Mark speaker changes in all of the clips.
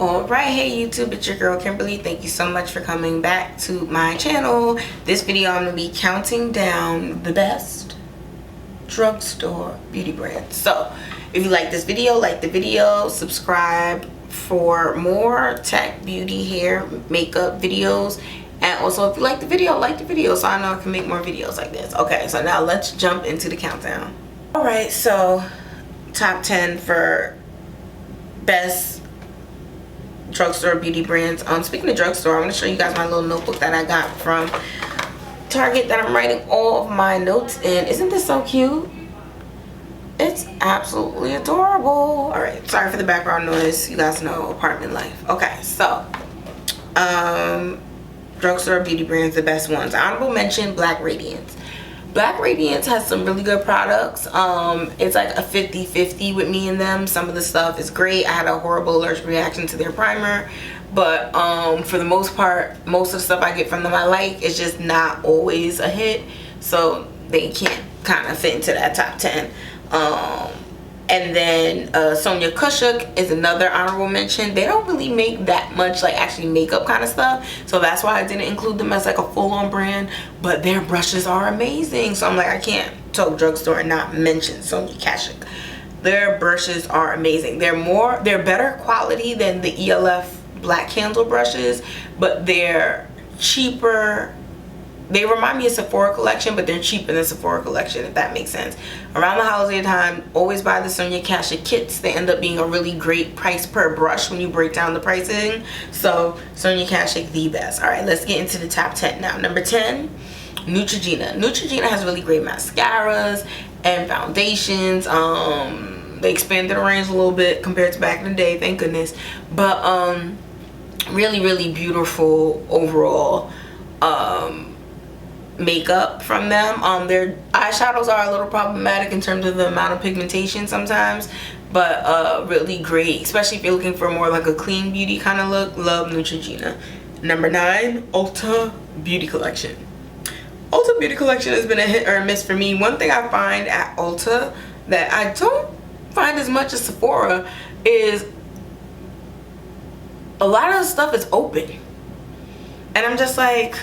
Speaker 1: Alright, hey YouTube, it's your girl Kimberly. Thank you so much for coming back to my channel. This video I'm going to be counting down the best drugstore beauty brands. So if you like this video, like the video, subscribe for more tech, beauty, hair, makeup videos. And also if you like the video so I know I can make more videos like this. Okay, so now let's jump into the countdown. Alright, so top 10 for best drugstore beauty brands. Speaking of drugstore, I want to show you guys my little notebook that I got from Target that I'm writing all of my notes in. Isn't this so cute? It's absolutely adorable. Alright, sorry for the background noise. You guys know apartment life. Okay, so drugstore beauty brands, the best ones. Honorable mention, Black Radiance. Black Radiance has some really good products. It's like a 50-50 with me and them. Some of the stuff is great. I had a horrible allergic reaction to their primer, but for the most part, most of the stuff I get from them I like. It's just not always a hit, so they can't kind of fit into that top 10. And then Sonia Kaschuk is another honorable mention. They don't really make that much like actually makeup kind of stuff, so that's why I didn't include them as like a full-on brand, but their brushes are amazing. So I'm like, I can't talk drugstore and not mention Sonia Kaschuk. Their brushes are amazing. They're better quality than the E.l.f Black Candle brushes, but they're cheaper. They remind me of Sephora Collection, but they're cheaper than Sephora Collection, if that makes sense. Around the holiday time, always buy the Sonia Kaschuk kits. They end up being a really great price per brush when you break down the pricing. So Sonia Kaschuk, the best. All right, let's get into the top 10 now. Number 10, Neutrogena. Neutrogena has really great mascaras and foundations. They expanded the range a little bit compared to back in the day, thank goodness. But really beautiful overall makeup from them. Their eyeshadows are a little problematic in terms of the amount of pigmentation sometimes, but really great, especially if you're looking for more like a clean beauty kind of look. Love Neutrogena. Number 9, Ulta Beauty Collection. Ulta Beauty Collection has been a hit or a miss for me. One thing I find at Ulta that I don't find as much as Sephora is a lot of the stuff is open, and I'm just like,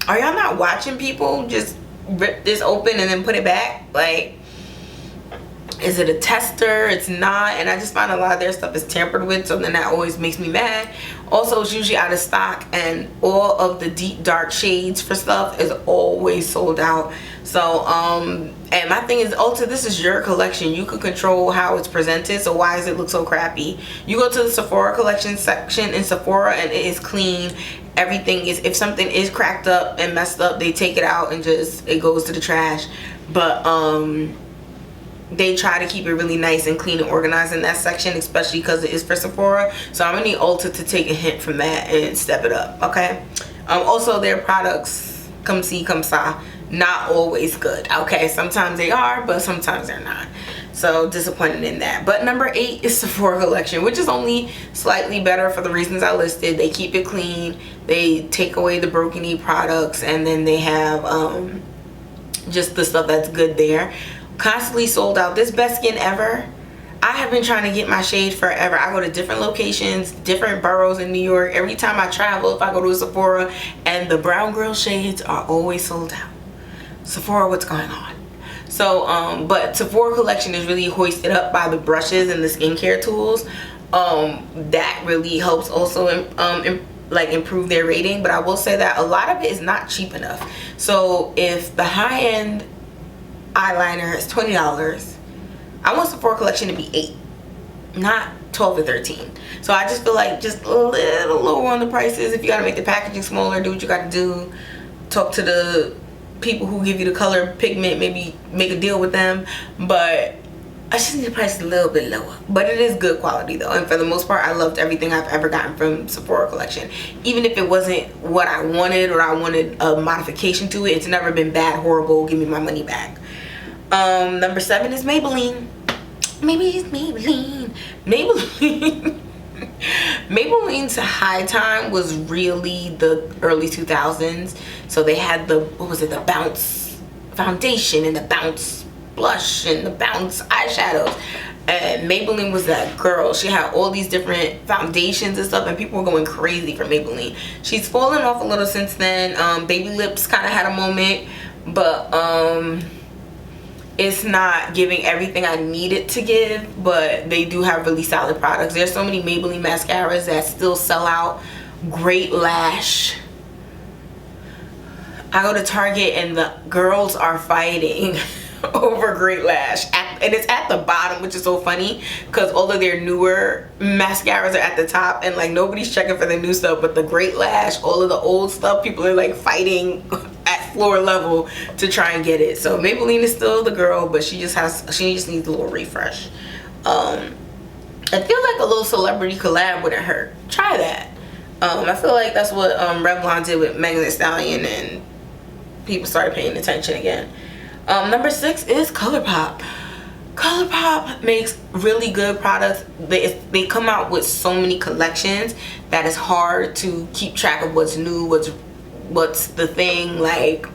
Speaker 1: are y'all not watching people just rip this open and then put it back? Like, is it a tester? It's not. And I just find a lot of their stuff is tampered with, so then that always makes me mad. Also, it's usually out of stock, and all of the deep dark shades for stuff is always sold out. So and my thing is, Ulta, this is your collection. You can control how it's presented, so why does it look so crappy? You go to the Sephora Collection section in Sephora and it is clean. Everything is, if something is cracked up and messed up, they take it out and just, it goes to the trash. But they try to keep it really nice and clean and organized in that section, especially because it is for Sephora. So I'm gonna need Ulta to take a hint from that and step it up, okay? Also, their products, come see, come saw, not always good, okay? Sometimes they are, but sometimes they're not. So disappointed in that. But number 8 is Sephora Collection, which is only slightly better for the reasons I listed. They keep it clean, they take away the broken E products, and then they have just the stuff that's good there. Constantly sold out. This best skin ever. I have been trying to get my shade forever. I go to different locations, different boroughs in New York. Every time I travel, if I go to a Sephora, and the brown girl shades are always sold out. Sephora, what's going on? So but Sephora Collection is really hoisted up by the brushes and the skincare tools. That really helps also improve their rating. But I will say that a lot of it is not cheap enough. So if the high-end eyeliner is $20, I want Sephora Collection to be $8, not 12 or 13. So I just feel like just a little lower on the prices. If you gotta make the packaging smaller, do what you gotta do. Talk to the people who give you the color pigment, maybe make a deal with them. But I just need the price a little bit lower. But it is good quality though, and for the most part I loved everything I've ever gotten from Sephora Collection. Even if it wasn't what I wanted, or I wanted a modification to it, it's never been bad, horrible, give me my money back. Number 7 is Maybeline. Maybe it's Maybeline. Maybelline's high time was really the early 2000s. So they had the, what was it, the Bounce foundation and the Bounce blush and the Bounce eyeshadows. And Maybelline was that girl. She had all these different foundations and stuff, and people were going crazy for Maybelline. She's fallen off a little since then. Baby Lips kind of had a moment, but it's not giving everything I need it to give, but they do have really solid products. There's so many Maybelline mascaras that still sell out. Great Lash. I go to Target and the girls are fighting over Great Lash, and it's at the bottom, which is so funny because all of their newer mascaras are at the top, and like nobody's checking for the new stuff, but the Great Lash, all of the old stuff, people are like fighting at floor level to try and get it. So Maybelline is still the girl, but she just needs a little refresh. I feel like a little celebrity collab wouldn't hurt. Try that. I feel like that's what Revlon did with Megan Thee Stallion, and people started paying attention again. Number 6 is Colourpop. Colourpop makes really good products. They come out with so many collections that it's hard to keep track of what's new, what's the thing, like,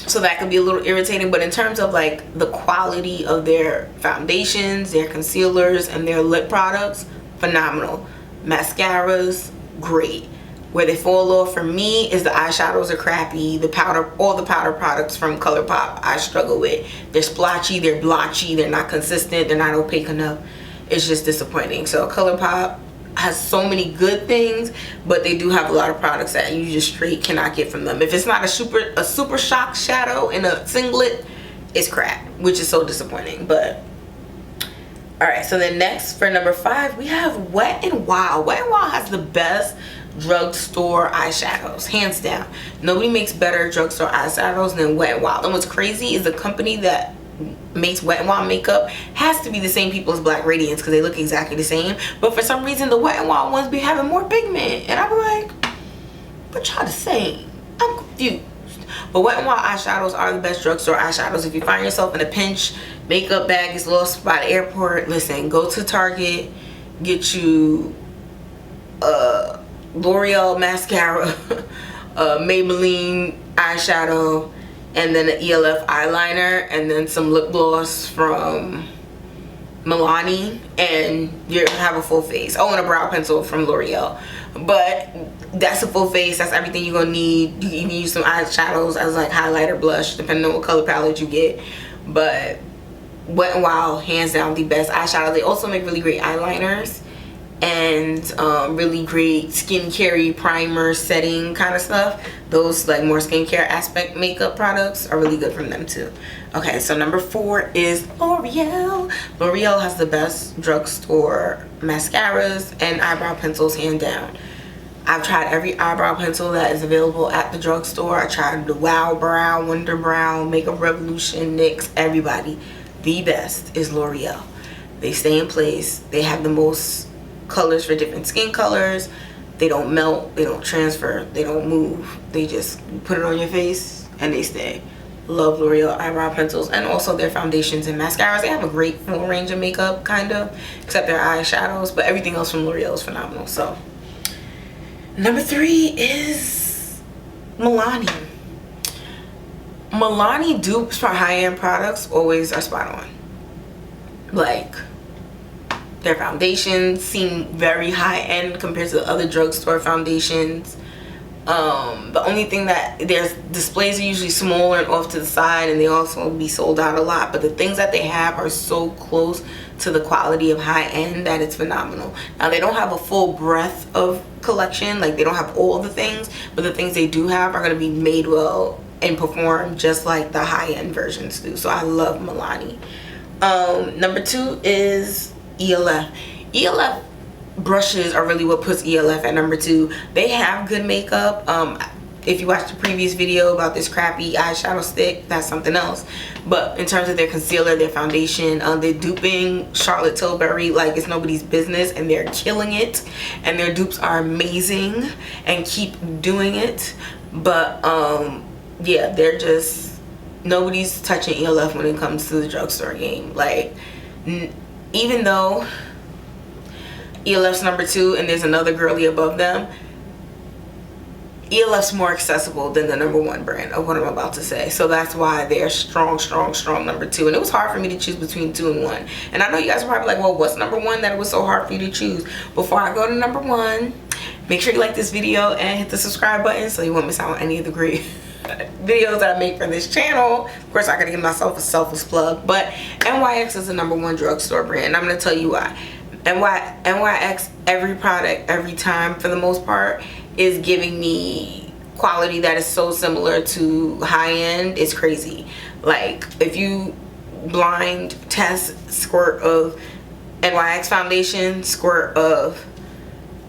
Speaker 1: so that can be a little irritating. But in terms of like the quality of their foundations, their concealers, and their lip products, phenomenal. Mascaras, great. Where they fall off for me is the eyeshadows are crappy. The powder, all the powder products from Colourpop I struggle with. They're splotchy, they're blotchy, they're not consistent, they're not opaque enough. It's just disappointing. So Colourpop has so many good things, but they do have a lot of products that you just straight cannot get from them. If it's not a super shock shadow in a singlet, it's crap, which is so disappointing. But alright, so then next for number 5 we have Wet n Wild. Wet n Wild has the best drugstore eyeshadows, hands down. Nobody makes better drugstore eyeshadows than Wet n Wild. And what's crazy is the company that makes Wet n Wild makeup has to be the same people as Black Radiance because they look exactly the same, but for some reason the Wet n Wild ones be having more pigment, and I'm like, but y'all the same. I'm confused. But Wet n Wild eyeshadows are the best drugstore eyeshadows. If you find yourself in a pinch, makeup bag is lost by the airport, listen, go to Target, get you L'Oreal mascara, Maybelline eyeshadow, and then an E.l.f eyeliner, and then some lip gloss from Milani, and you have a full face. Oh, and a brow pencil from L'Oreal. But that's a full face. That's everything you're gonna need. You can even use some eyeshadows as like highlighter, blush, depending on what color palette you get. But Wet n Wild, hands down, the best eyeshadow. They also make really great eyeliners and really great skincare primer setting kind of stuff. Those like more skincare aspect makeup products are really good from them too. Okay, so number 4 is L'Oreal. L'Oreal has the best drugstore mascaras and eyebrow pencils, hand down. I've tried every eyebrow pencil that is available at the drugstore. I tried the Wow Brow, Wonder Brow, Makeup Revolution, NYX, everybody. The best is L'Oreal. They stay in place. They have the most colors for different skin colors. They don't melt, they don't transfer, they don't move. They just put it on your face and they stay. Love L'Oreal eyebrow pencils, and also their foundations and mascaras. They have a great full range of makeup, kind of, except their eyeshadows, but everything else from L'Oreal is phenomenal. So number 3 is Milani. Milani dupes for high-end products always are spot on. Like, their foundations seem very high-end compared to the other drugstore foundations. The only thing that their displays are usually smaller and off to the side, and they also be sold out a lot, but the things that they have are so close to the quality of high-end that it's phenomenal. Now, they don't have a full breadth of collection, like they don't have all the things, but the things they do have are going to be made well and perform just like the high-end versions do. So I love Milani. Number 2 is E.l.f. E.l.f brushes are really what puts E.l.f at number 2. They have good makeup. If you watched the previous video about this crappy eyeshadow stick, that's something else. But in terms of their concealer, their foundation, they're duping Charlotte Tilbury like it's nobody's business, and they're killing it, and their dupes are amazing and keep doing it. But yeah, they're just, nobody's touching E.l.f when it comes to the drugstore game. Like, even though E.l.f's number 2 and there's another girly above them, E.l.f's more accessible than the #1 brand of what I'm about to say. So that's why they're strong #2. And it was hard for me to choose between 2 and 1. And I know you guys are probably like, well, what's #1 that it was so hard for you to choose? Before I go to #1, make sure you like this video and hit the subscribe button so you won't miss out on any of the great videos that I make for this channel. Of course, I gotta give myself a selfless plug, but NYX is the #1 drugstore brand, and I'm gonna tell you why. NYX, every product, every time, for the most part, is giving me quality that is so similar to high-end. It's crazy. Like, if you blind test squirt of NYX foundation, squirt of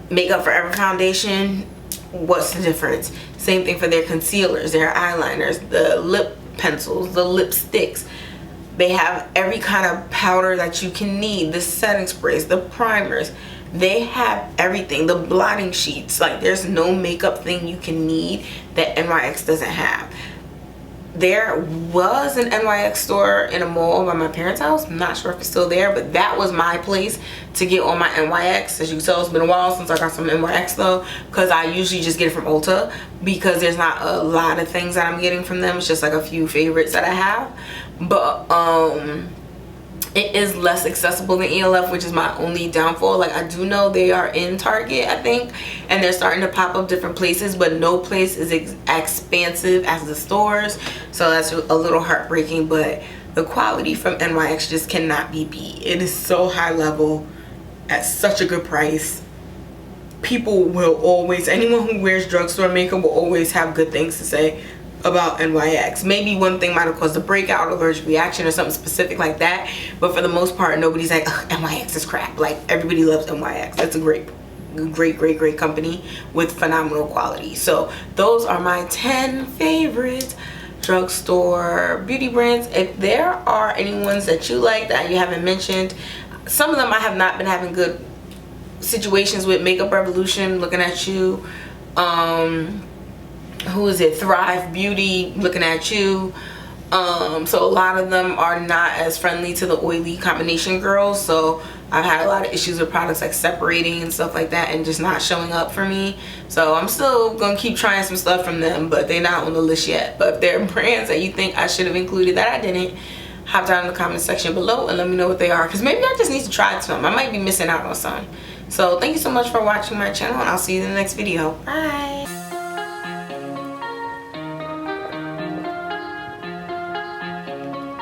Speaker 1: Makeup Forever foundation, what's the difference? Same thing for their concealers, their eyeliners, the lip pencils, the lipsticks. They have every kind of powder that you can need, the setting sprays, the primers. They have everything, the blotting sheets. Like, there's no makeup thing you can need that NYX doesn't have. There was an NYX store in a mall by my parents' house. I'm not sure if it's still there, but that was my place to get all my NYX. As you can tell, it's been a while since I got some NYX though, because I usually just get it from Ulta because there's not a lot of things that I'm getting from them. It's just like a few favorites that I have. But it is less accessible than E.l.f, which is my only downfall. Like, I do know they are in Target, I think, and they're starting to pop up different places, but no place is expansive as the stores, so that's a little heartbreaking. But the quality from NYX just cannot be beat. It is so high level at such a good price. People will always, anyone who wears drugstore makeup will always have good things to say about NYX. Maybe one thing might have caused a breakout, allergic reaction, or something specific like that, but for the most part, nobody's like, NYX is crap. Like, everybody loves NYX. That's a great company with phenomenal quality. So those are my 10 favorite drugstore beauty brands. If there are any ones that you like that you haven't mentioned, some of them I have not been having good situations with. Makeup Revolution, looking at you. Who is it? Thrive Beauty, looking at you. So a lot of them are not as friendly to the oily combination girls, so I've had a lot of issues with products like separating and stuff like that and just not showing up for me. So I'm still gonna keep trying some stuff from them, but they're not on the list yet. But if there are brands that you think I should have included that I didn't, hop down in the comment section below and let me know what they are, because maybe I just need to try some. I might be missing out on some. So thank you so much for watching my channel, and I'll see you in the next video. Bye.